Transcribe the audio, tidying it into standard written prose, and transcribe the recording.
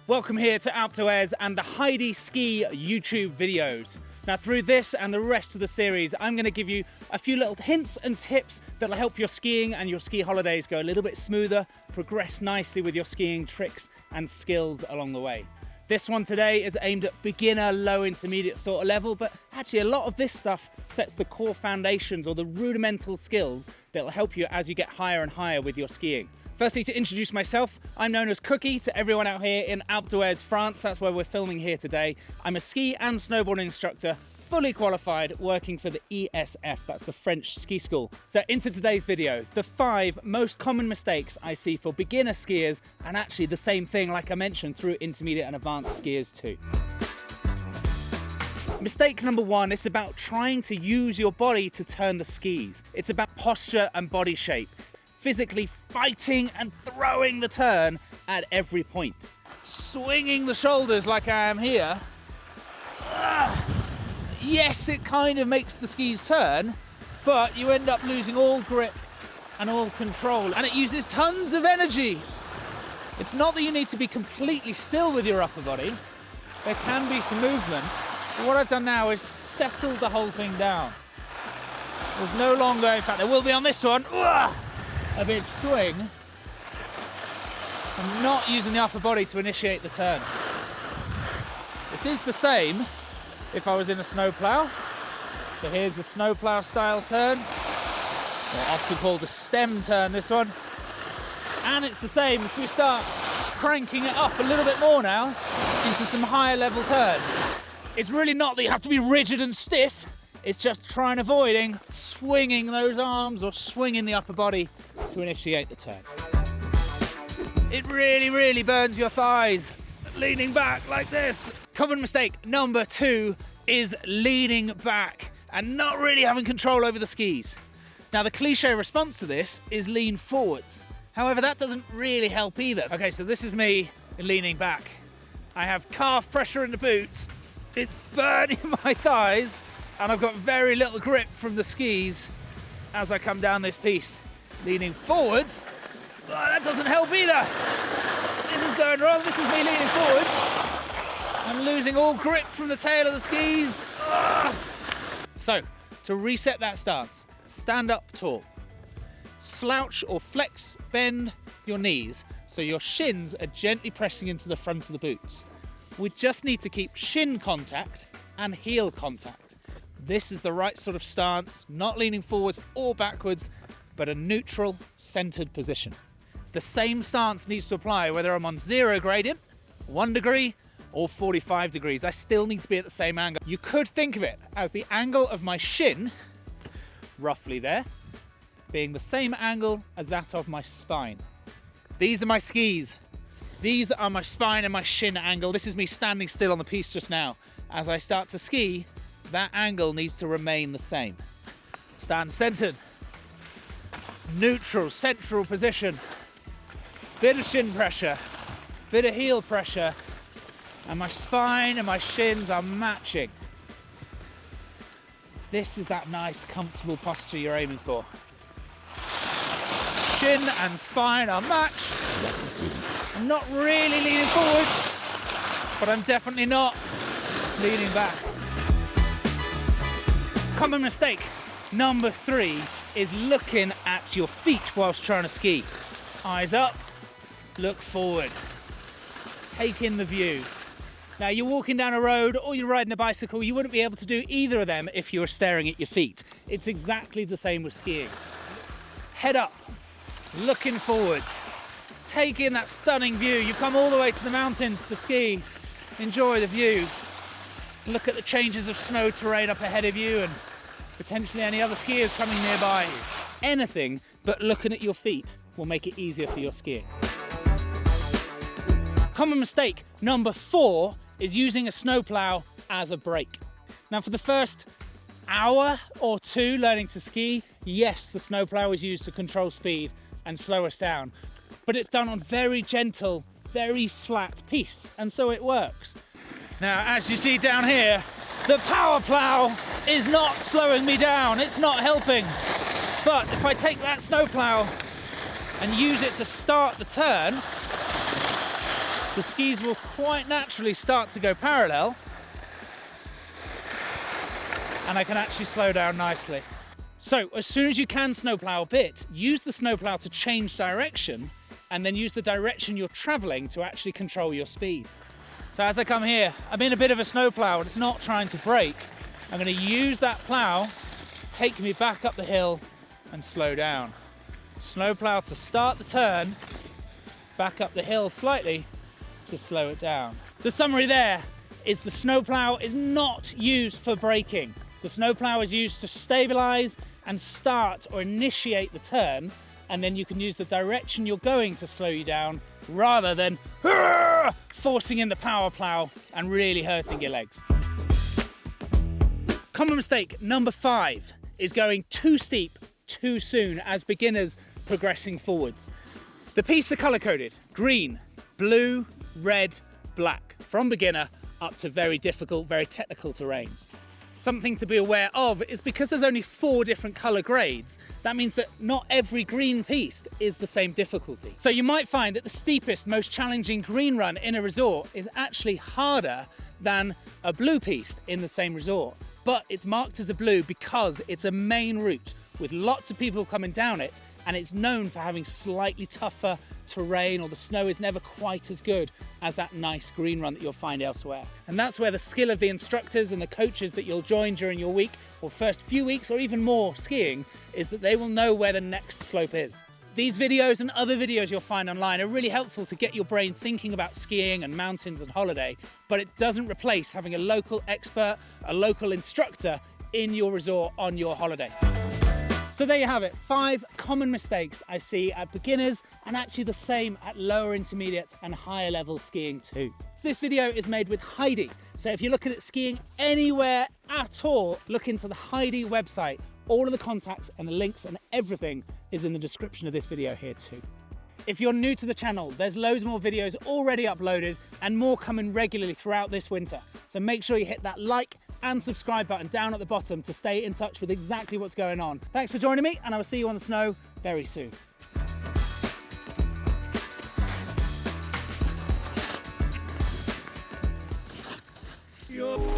Welcome here to Alpe and the Heidi Ski YouTube videos. Now through this and the rest of the series, I'm going to give you a few little hints and tips that will help your skiing and your ski holidays go a little bit smoother, progress nicely with your skiing tricks and skills along the way. This one today is aimed at beginner, low intermediate sort of level, but actually a lot of this stuff sets the core foundations or the rudimental skills that will help you as you get higher and higher with your skiing. Firstly, to introduce myself, I'm known as Cookie to everyone out here in Alpe d'Huez, France. That's where we're filming here today. I'm a ski and snowboard instructor, fully qualified, working for the ESF, that's the French ski school. So into today's video, the 5 most common mistakes I see for beginner skiers, and actually the same thing, like I mentioned, through intermediate and advanced skiers too. Mistake number 1 is about trying to use your body to turn the skis. It's about posture and body shape. Physically fighting and throwing the turn at every point. Swinging the shoulders like I am here. Yes, it kind of makes the skis turn, but you end up losing all grip and all control, and it uses tons of energy. It's not that you need to be completely still with your upper body. There can be some movement, but what I've done now is settled the whole thing down. There's no longer, in fact there will be on this one, a big swing. I'm not using the upper body to initiate the turn. This is the same if I was in a snowplough. So here's the snowplough style turn, or often called a stem turn, this one. And it's the same if we start cranking it up a little bit more now into some higher level turns. It's really not that you have to be rigid and stiff, it's just trying avoiding swinging those arms or swinging the upper body to initiate the turn. It really burns your thighs, leaning back like this. Common mistake number 2 is leaning back and not really having control over the skis. Now the cliche response to this is lean forwards. However, that doesn't really help either. Okay, so this is me leaning back. I have calf pressure in the boots. It's burning my thighs, and I've got very little grip from the skis as I come down this piste. Leaning forwards, that doesn't help either. This is going wrong, this is me leaning forwards. I'm losing all grip from the tail of the skis. So, to reset that stance, stand up tall. Slouch or flex, bend your knees so your shins are gently pressing into the front of the boots. We just need to keep shin contact and heel contact. This is the right sort of stance, not leaning forwards or backwards, but a neutral, centered position. The same stance needs to apply whether I'm on 0 gradient, 1 degree, or 45 degrees. I still need to be at the same angle. You could think of it as the angle of my shin, roughly there, being the same angle as that of my spine. These are my skis. These are my spine and my shin angle. This is me standing still on the piste just now. As I start to ski, that angle needs to remain the same. Stand centered. Neutral, central position. Bit of shin pressure, bit of heel pressure, and my spine and my shins are matching. This is that nice, comfortable posture you're aiming for. Shin and spine are matched. I'm not really leaning forwards, but I'm definitely not leaning back. Common mistake number 3 is looking at your feet whilst trying to ski. Eyes up, look forward. Take in the view. Now you're walking down a road or you're riding a bicycle, you wouldn't be able to do either of them if you were staring at your feet. It's exactly the same with skiing. Head up, looking forwards. Take in that stunning view. You've come all the way to the mountains to ski. Enjoy the view. Look at the changes of snow terrain up ahead of you and potentially any other skiers coming nearby. Anything but looking at your feet will make it easier for your skiing. Common mistake number 4 is using a snowplough as a brake. Now for the first hour or 2 learning to ski, yes, the snowplough is used to control speed and slow us down, but it's done on very gentle, very flat pistes, and so it works. Now, as you see down here, the power plough is not slowing me down, it's not helping. But if I take that snowplough and use it to start the turn, the skis will quite naturally start to go parallel, and I can actually slow down nicely. So as soon as you can snowplow a bit, use the snowplow to change direction, and then use the direction you're traveling to actually control your speed. So as I come here, I'm in a bit of a snowplow and it's not trying to brake. I'm going to use that plow to take me back up the hill and slow down. Snowplow to start the turn, back up the hill slightly to slow it down. The summary there is the snowplow is not used for braking. The snowplow is used to stabilize and start or initiate the turn, and then you can use the direction you're going to slow you down rather than forcing in the power plow and really hurting your legs. Common mistake number 5 is going too steep too soon as beginners progressing forwards. The pistes are color coded: green, blue, red, black, from beginner up to very difficult, very technical terrains. Something to be aware of is because there's only 4 different color grades, that means that not every green piste is the same difficulty. So you might find that the steepest, most challenging green run in a resort is actually harder than a blue piste in the same resort. But it's marked as a blue because it's a main route with lots of people coming down it, and it's known for having slightly tougher terrain, or the snow is never quite as good as that nice green run that you'll find elsewhere. And that's where the skill of the instructors and the coaches that you'll join during your week or first few weeks or even more skiing is that they will know where the next slope is. These videos and other videos you'll find online are really helpful to get your brain thinking about skiing and mountains and holiday, but it doesn't replace having a local expert, a local instructor in your resort on your holiday. So there you have it, 5 common mistakes I see at beginners, and actually the same at lower intermediate and higher level skiing too. This video is made with Heidi, so if you're looking at skiing anywhere at all, look into the Heidi website. All of the contacts and the links and everything is in the description of this video here too. If you're new to the channel, there's loads more videos already uploaded and more coming regularly throughout this winter. So make sure you hit that like and subscribe button down at the bottom to stay in touch with exactly what's going on. Thanks for joining me, and I will see you on the snow very soon. Yo.